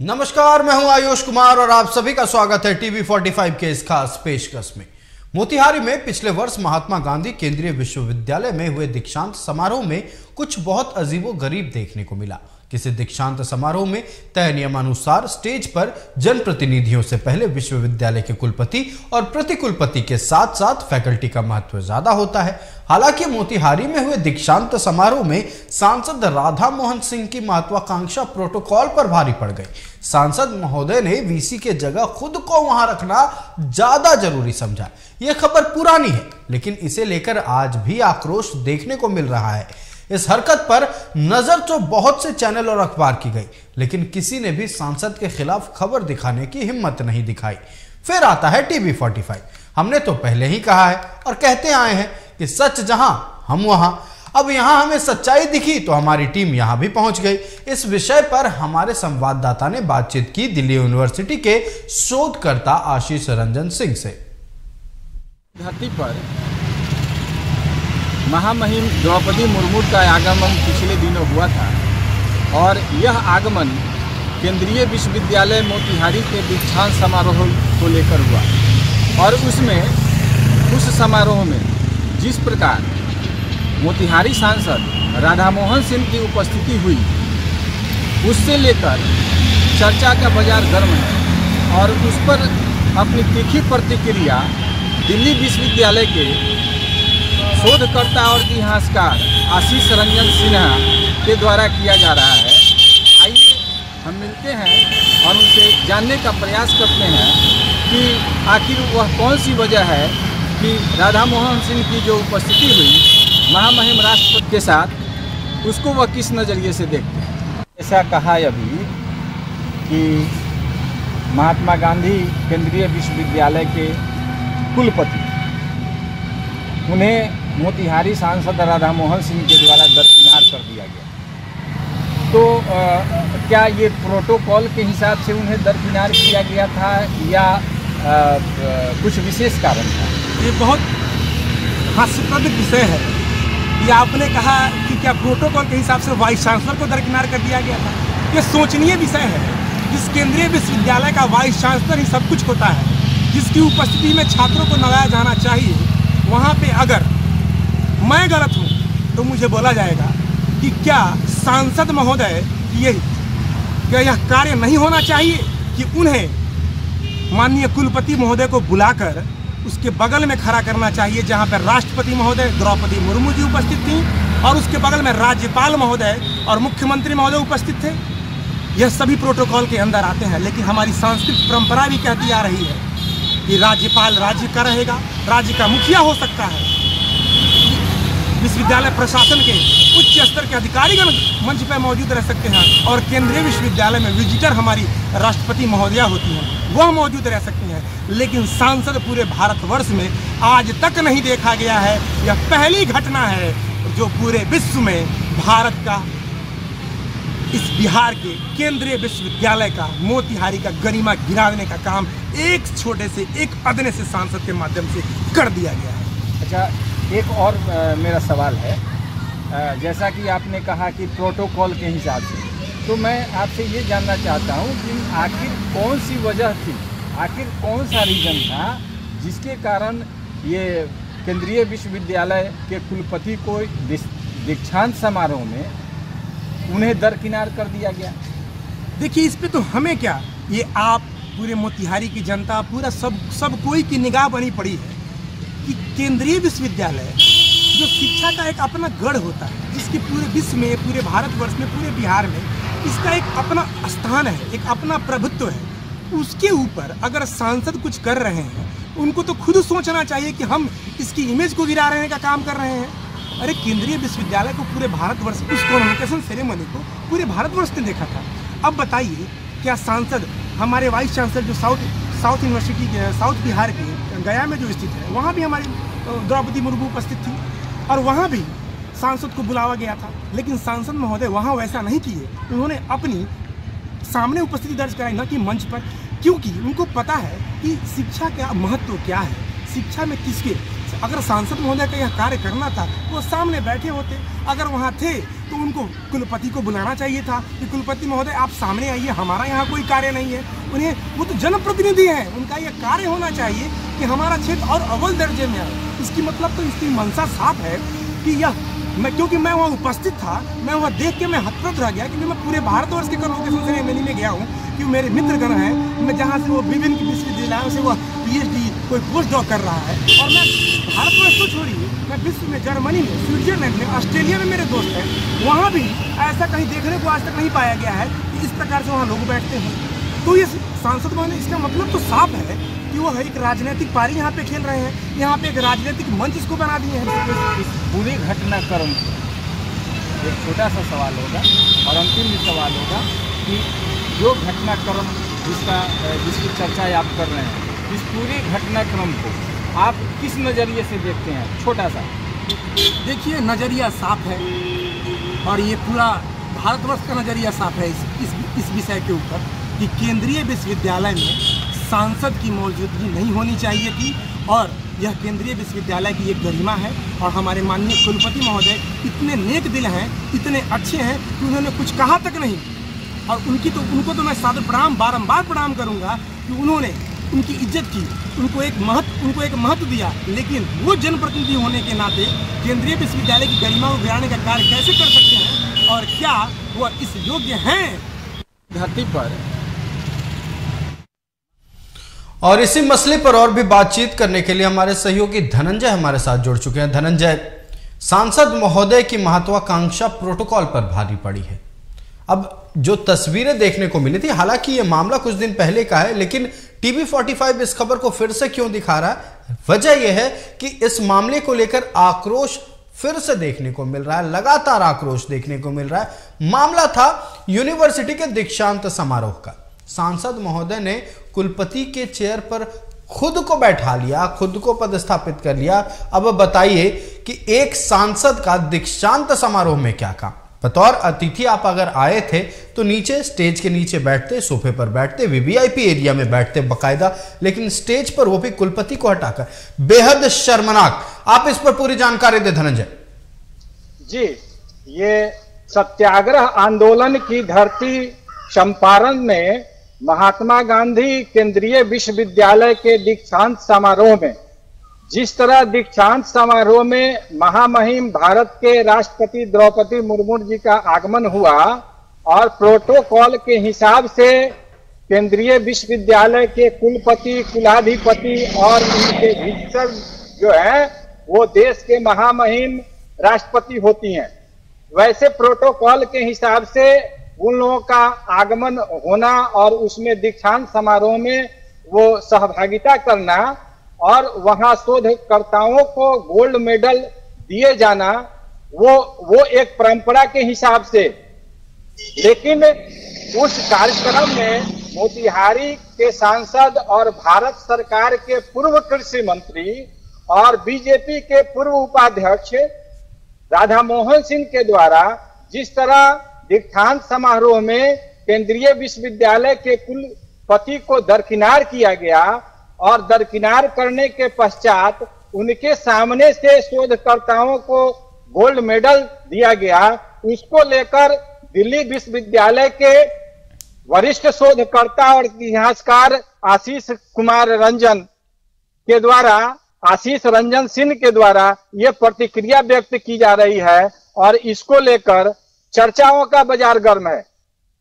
नमस्कार, मैं हूं आयुष कुमार और आप सभी का स्वागत है टीवी 45 के इस खास पेशकश में। मोतिहारी में पिछले वर्ष महात्मा गांधी केंद्रीय विश्वविद्यालय में हुए दीक्षांत समारोह में कुछ बहुत अजीबोगरीब देखने को मिला। किसी दीक्षांत समारोह में तय नियमानुसार स्टेज पर जनप्रतिनिधियों से पहले विश्वविद्यालय के कुलपति और प्रतिकुलपति के साथ साथ फैकल्टी का महत्व ज्यादा होता है। हालांकि मोतिहारी में हुए दीक्षांत समारोह में सांसद राधा मोहन सिंह की महत्वाकांक्षा प्रोटोकॉल पर भारी पड़ गई। सांसद महोदय ने वीसी के जगह खुद को वहां रखना ज्यादा जरूरी समझा। यह खबर पुरानी है, लेकिन इसे लेकर आज भी आक्रोश देखने को मिल रहा है। इस हरकत पर नजर तो बहुत से चैनल और अखबार की गई, लेकिन किसी ने भी सांसद के खिलाफ खबर दिखाने की हिम्मत नहीं दिखाई। फिर आता है टीवी 45। हमने तो पहले ही कहा है और कहते आए हैं कि सच जहां हम वहां। अब यहां हमें सच्चाई दिखी तो हमारी टीम यहां भी पहुंच गई। इस विषय पर हमारे संवाददाता ने बातचीत की दिल्ली यूनिवर्सिटी के शोधकर्ता आशीष रंजन सिंह से। धरती पर महामहिम द्रौपदी मुर्मू का आगमन पिछले दिनों हुआ था और यह आगमन केंद्रीय विश्वविद्यालय मोतिहारी के दीक्षांत समारोह को लेकर हुआ और उसमें उस समारोह में जिस प्रकार मोतिहारी सांसद राधा मोहन सिंह की उपस्थिति हुई, उससे लेकर चर्चा का बाजार गर्म है और उस पर अपनी तीखी प्रतिक्रिया दिल्ली विश्वविद्यालय के शोधकर्ता और इतिहासकार आशीष रंजन सिन्हा के द्वारा किया जा रहा है। आइए हम मिलते हैं और उनसे जानने का प्रयास करते हैं कि आखिर वह कौन सी वजह है कि राधा मोहन सिंह की जो उपस्थिति हुई महामहिम राष्ट्रपति के साथ, उसको वह किस नज़रिए से देखते हैं। ऐसा कहा अभी कि महात्मा गांधी केंद्रीय विश्वविद्यालय के कुलपति, उन्हें मोतिहारी सांसद राधा मोहन सिंह के द्वारा दरकिनार कर दिया गया। तो क्या ये प्रोटोकॉल के हिसाब से उन्हें दरकिनार किया गया था या कुछ विशेष कारण था? ये बहुत हास्यास्पद विषय है। ये आपने कहा कि क्या प्रोटोकॉल के हिसाब से वाइस चांसलर को दरकिनार कर दिया गया था। ये सोचनीय विषय है। जिस केंद्रीय विश्वविद्यालय का वाइस चांसलर ही सब कुछ होता है, जिसकी उपस्थिति में छात्रों को नवाया जाना चाहिए, वहाँ पे अगर मैं गलत हूँ तो मुझे बोला जाएगा कि क्या सांसद महोदय क्या यह कार्य नहीं होना चाहिए कि उन्हें माननीय कुलपति महोदय को बुलाकर उसके बगल में खड़ा करना चाहिए, जहाँ पर राष्ट्रपति महोदय द्रौपदी मुर्मू जी उपस्थित थी और उसके बगल में राज्यपाल महोदय और मुख्यमंत्री महोदय उपस्थित थे। यह सभी प्रोटोकॉल के अंदर आते हैं, लेकिन हमारी सांस्कृतिक परंपरा भी कहती आ रही है कि राज्यपाल राज्य का रहेगा, राज्य का मुखिया हो सकता है। विश्वविद्यालय प्रशासन के उच्च स्तर के अधिकारीगण मंच पर मौजूद रह सकते हैं और केंद्रीय विश्वविद्यालय में विजिटर हमारी राष्ट्रपति महोदया होती हैं, वह मौजूद रह सकती हैं। लेकिन सांसद पूरे भारतवर्ष में आज तक नहीं देखा गया है। यह पहली घटना है जो पूरे विश्व में भारत का, इस बिहार के केंद्रीय विश्वविद्यालय का, मोतिहारी का गरिमा गिराने का काम एक छोटे से, एक अदने से सांसद के माध्यम से कर दिया गया है। अच्छा, एक और मेरा सवाल है। जैसा कि आपने कहा कि प्रोटोकॉल के हिसाब से, तो मैं आपसे ये जानना चाहता हूँ कि आखिर कौन सी वजह थी, आखिर कौन सा रीज़न था जिसके कारण ये केंद्रीय विश्वविद्यालय के कुलपति को दीक्षांत समारोह में उन्हें दरकिनार कर दिया गया? देखिए, इस पे तो हमें क्या, ये आप पूरे मोतिहारी की जनता, पूरा सब कोई की निगाह बनी पड़ी है कि केंद्रीय विश्वविद्यालय जो शिक्षा का एक अपना गढ़ होता है, जिसके पूरे विश्व में, पूरे भारतवर्ष में, पूरे बिहार में इसका एक अपना स्थान है, एक अपना प्रभुत्व है, उसके ऊपर अगर सांसद कुछ कर रहे हैं, उनको तो खुद सोचना चाहिए कि हम इसकी इमेज को गिरा रहने का काम कर रहे हैं। अरे, केंद्रीय विश्वविद्यालय को पूरे भारतवर्ष, उस कॉन्वोकेशन सेरेमनी को पूरे भारतवर्ष ने देखा था। अब बताइए, क्या सांसद, हमारे वाइस चांसलर जो साउथ यूनिवर्सिटी के, साउथ बिहार के गया में जो स्थित है, वहाँ भी हमारी द्रौपदी मुर्मू उपस्थित थी और वहाँ भी सांसद को बुलावा गया था। लेकिन सांसद महोदय वहाँ वैसा नहीं किए। उन्होंने अपनी सामने उपस्थिति दर्ज कराई, न कि मंच पर, क्योंकि उनको पता है कि शिक्षा का महत्व क्या है, शिक्षा में किसके। अगर सांसद महोदय का यह कार्य करना था, वो सामने बैठे होते। अगर वहाँ थे तो उनको कुलपति को बुलाना चाहिए था कि कुलपति महोदय आप सामने आइए, हमारा यहाँ कोई कार्य नहीं है। उन्हें, वो तो जनप्रतिनिधि हैं, उनका यह कार्य होना चाहिए कि हमारा क्षेत्र और अव्वल दर्जे में आए। इसकी मतलब तो इसकी मंशा साफ है कि यह क्योंकि मैं वहाँ उपस्थित था, मैं वहाँ देख के मैं हतप्रभ रह गया, क्योंकि मैं पूरे भारतवर्ष के लोकेशन सेरेमनी में गया हूँ कि मेरे मित्रगण हैं, मैं जहाँ से वो विभिन्न विश्वविद्यालयों से वो PhD कोई पोस्ट डॉक कर रहा है, और मैं भारतवर्ष तो छोड़िए, मैं विश्व में, जर्मनी में, स्विट्जरलैंड में, ऑस्ट्रेलिया में मेरे दोस्त हैं, वहाँ भी ऐसा कहीं देखने को आज तक नहीं पाया गया है कि इस प्रकार से वहाँ लोग बैठते हैं। तो ये सांसद भवन, इसका मतलब तो साफ है कि वो एक राजनीतिक पारी यहाँ पे खेल रहे हैं, यहाँ पे एक राजनीतिक मंच इसको बना दिए हैं। इस पूरे घटनाक्रम को एक छोटा सा सवाल होगा और अंतिम भी सवाल होगा कि जो घटनाक्रम जिसकी चर्चा आप कर रहे हैं, इस पूरे घटनाक्रम को आप किस नज़रिए से देखते हैं? छोटा सा देखिए, नज़रिया साफ है और ये पूरा भारतवर्ष का नज़रिया साफ है इस विषय के ऊपर कि केंद्रीय विश्वविद्यालय में सांसद की मौजूदगी नहीं होनी चाहिए थी, और यह केंद्रीय विश्वविद्यालय की एक गरिमा है। और हमारे माननीय कुलपति महोदय इतने नेक दिल हैं, इतने अच्छे हैं कि उन्होंने कुछ कहा तक नहीं, और उनको तो मैं सादर प्रणाम, बारंबार प्रणाम करूंगा कि उन्होंने उनकी इज्जत की, उनको एक महत्व दिया। लेकिन वो जनप्रतिनिधि होने के नाते केंद्रीय विश्वविद्यालय की गरिमा को गिराने का कार्य कैसे कर सकते हैं, और क्या वो इस योग्य हैं धरती पर? और इसी मसले पर और भी बातचीत करने के लिए हमारे सहयोगी धनंजय हमारे साथ जुड़ चुके हैं। धनंजय, सांसद महोदय की महत्वाकांक्षा प्रोटोकॉल पर भारी पड़ी है। अब जो तस्वीरें देखने को मिली थी, हालांकि यह मामला कुछ दिन पहले का है, लेकिन TV45 इस खबर को फिर से क्यों दिखा रहा है? वजह यह है कि इस मामले को लेकर आक्रोश फिर से देखने को मिल रहा है, लगातार आक्रोश देखने को मिल रहा है। मामला था यूनिवर्सिटी के दीक्षांत समारोह का। सांसद महोदय ने कुलपति के चेयर पर खुद को बैठा लिया, खुद को पदस्थापित कर लिया। अब बताइए कि एक सांसद का दीक्षांत समारोह में क्या काम? बतौर अतिथि आप अगर आए थे तो नीचे, स्टेज के नीचे बैठते, सोफे पर बैठते, VVIP एरिया में बैठते बकायदा, लेकिन स्टेज पर वो भी कुलपति को हटाकर। बेहद शर्मनाक। आप इस पर पूरी जानकारी दे धनंजय जी। ये सत्याग्रह आंदोलन की धरती चंपारण में महात्मा गांधी केंद्रीय विश्वविद्यालय के दीक्षांत समारोह में, जिस तरह दीक्षांत समारोह में महामहिम भारत के राष्ट्रपति द्रौपदी मुर्मू जी का आगमन हुआ और प्रोटोकॉल के हिसाब से केंद्रीय विश्वविद्यालय के कुलपति, कुलाधिपति और उनके भिक्षक जो है वो देश के महामहिम राष्ट्रपति होती हैं, वैसे प्रोटोकॉल के हिसाब से उन लोगों का आगमन होना और उसमें दीक्षांत समारोह में वो सहभागिता करना और वहां शोधकर्ताओं को गोल्ड मेडल दिए जाना, वो एक परंपरा के हिसाब से। लेकिन उस कार्यक्रम में मोतिहारी के सांसद और भारत सरकार के पूर्व कृषि मंत्री और बीजेपी के पूर्व उपाध्यक्ष राधा मोहन सिंह के द्वारा जिस तरह दीक्षांत समारोह में केंद्रीय विश्वविद्यालय के कुलपति को दरकिनार किया गया और दरकिनार करने के पश्चात उनके सामने से शोधकर्ताओं को गोल्ड मेडल दिया गया, उसको लेकर दिल्ली विश्वविद्यालय के वरिष्ठ शोधकर्ता और इतिहासकार आशीष रंजन सिंह के द्वारा ये प्रतिक्रिया व्यक्त की जा रही है और इसको लेकर चर्चाओं का बाजार गर्म है।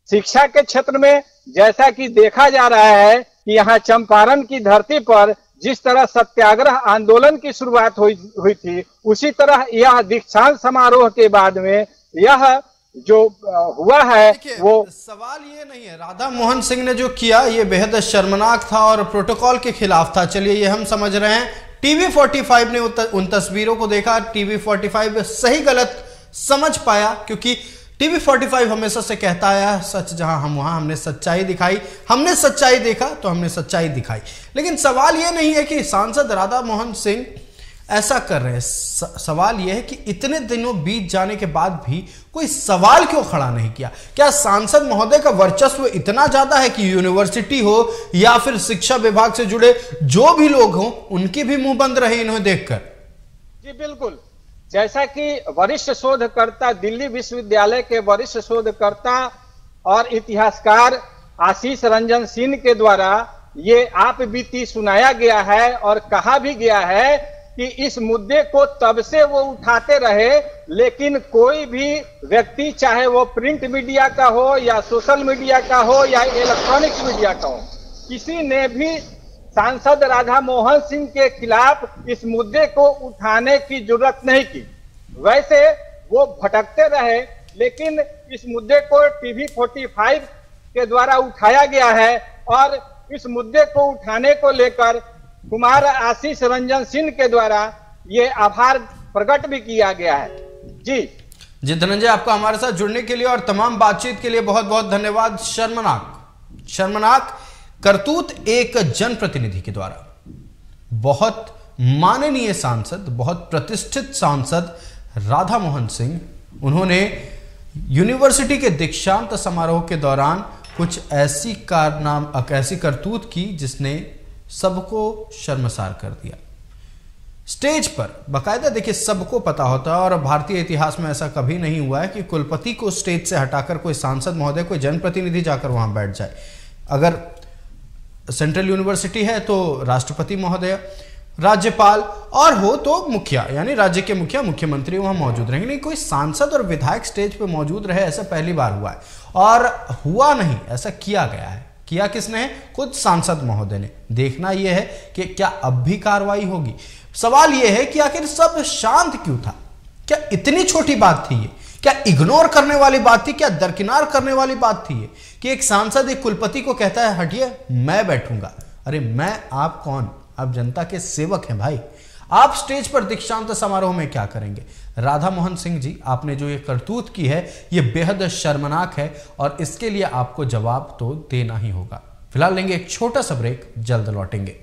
शिक्षा के क्षेत्र में जैसा कि देखा जा रहा है कि यहाँ चंपारण की धरती पर जिस तरह सत्याग्रह आंदोलन की शुरुआत हुई थी, उसी तरह यह दीक्षांत समारोह के बाद में यह जो हुआ है वो सवाल ये नहीं है। राधा मोहन सिंह ने जो किया ये बेहद शर्मनाक था और प्रोटोकॉल के खिलाफ था, चलिए ये हम समझ रहे हैं। TV45 ने उन तस्वीरों को देखा, TV45 सही गलत समझ पाया, क्योंकि TV45 हमेशा से कहता आया सच जहां हम वहां, हमने सच्चाई दिखाई, हमने सच्चाई देखा तो हमने सच्चाई दिखाई। लेकिन सवाल यह नहीं है कि सांसद राधा मोहन सिंह ऐसा कर रहे हैं, सवाल यह है कि इतने दिनों बीत जाने के बाद भी कोई सवाल क्यों खड़ा नहीं किया? क्या सांसद महोदय का वर्चस्व इतना ज्यादा है कि यूनिवर्सिटी हो या फिर शिक्षा विभाग से जुड़े जो भी लोग हों उनकी भी मुंह बंद रहे इन्हें देखकर? जी बिल्कुल, जैसा कि वरिष्ठ शोधकर्ता, दिल्ली विश्वविद्यालय के वरिष्ठ शोधकर्ता और इतिहासकार आशीष रंजन सिंह के द्वारा ये आप बीती सुनाया गया है और कहा भी गया है कि इस मुद्दे को तब से वो उठाते रहे, लेकिन कोई भी व्यक्ति, चाहे वो प्रिंट मीडिया का हो या सोशल मीडिया का हो या इलेक्ट्रॉनिक्स मीडिया का हो, किसी ने भी सांसद राधा मोहन सिंह के खिलाफ इस मुद्दे को उठाने की जरूरत नहीं की। वैसे वो भटकते रहे, लेकिन इस मुद्दे को टीवी 45 के द्वारा उठाया गया है और इस मुद्दे को उठाने को लेकर कुमार आशीष रंजन सिंह के द्वारा ये आभार प्रकट भी किया गया है। जी धनंजय, आपका हमारे साथ जुड़ने के लिए और तमाम बातचीत के लिए बहुत बहुत धन्यवाद। शर्मनाक करतूत एक जनप्रतिनिधि के द्वारा, बहुत माननीय सांसद, बहुत प्रतिष्ठित सांसद राधा मोहन सिंह, उन्होंने यूनिवर्सिटी के दीक्षांत समारोह के दौरान कुछ ऐसी करतूत की जिसने सबको शर्मसार कर दिया। स्टेज पर बाकायदा, देखिए, सबको पता होता है और भारतीय इतिहास में ऐसा कभी नहीं हुआ है कि कुलपति को स्टेज से हटाकर कोई सांसद महोदय, कोई जनप्रतिनिधि जाकर वहां बैठ जाए। अगर सेंट्रल यूनिवर्सिटी है तो राष्ट्रपति महोदय, राज्यपाल और हो तो मुखिया, यानी राज्य के मुखिया, मुख्यमंत्री वहां मौजूद रहेंगे। नहीं, कोई सांसद और विधायक स्टेज पे मौजूद रहे, ऐसा पहली बार हुआ है। और हुआ नहीं, ऐसा किया गया है। किया किसने है? खुद सांसद महोदय ने। देखना यह है कि क्या अब भी कार्रवाई होगी। सवाल यह है कि आखिर सब शांत क्यों था? क्या इतनी छोटी बात थी ये? क्या इग्नोर करने वाली बात थी? क्या दरकिनार करने वाली बात थी ये कि एक सांसद एक कुलपति को कहता है हटिए, मैं बैठूंगा? अरे मैं, आप कौन? आप जनता के सेवक हैं भाई। आप स्टेज पर दीक्षांत समारोह में क्या करेंगे? राधा मोहन सिंह जी, आपने जो ये करतूत की है ये बेहद शर्मनाक है और इसके लिए आपको जवाब तो देना ही होगा। फिलहाल लेंगे एक छोटा सा ब्रेक, जल्द लौटेंगे।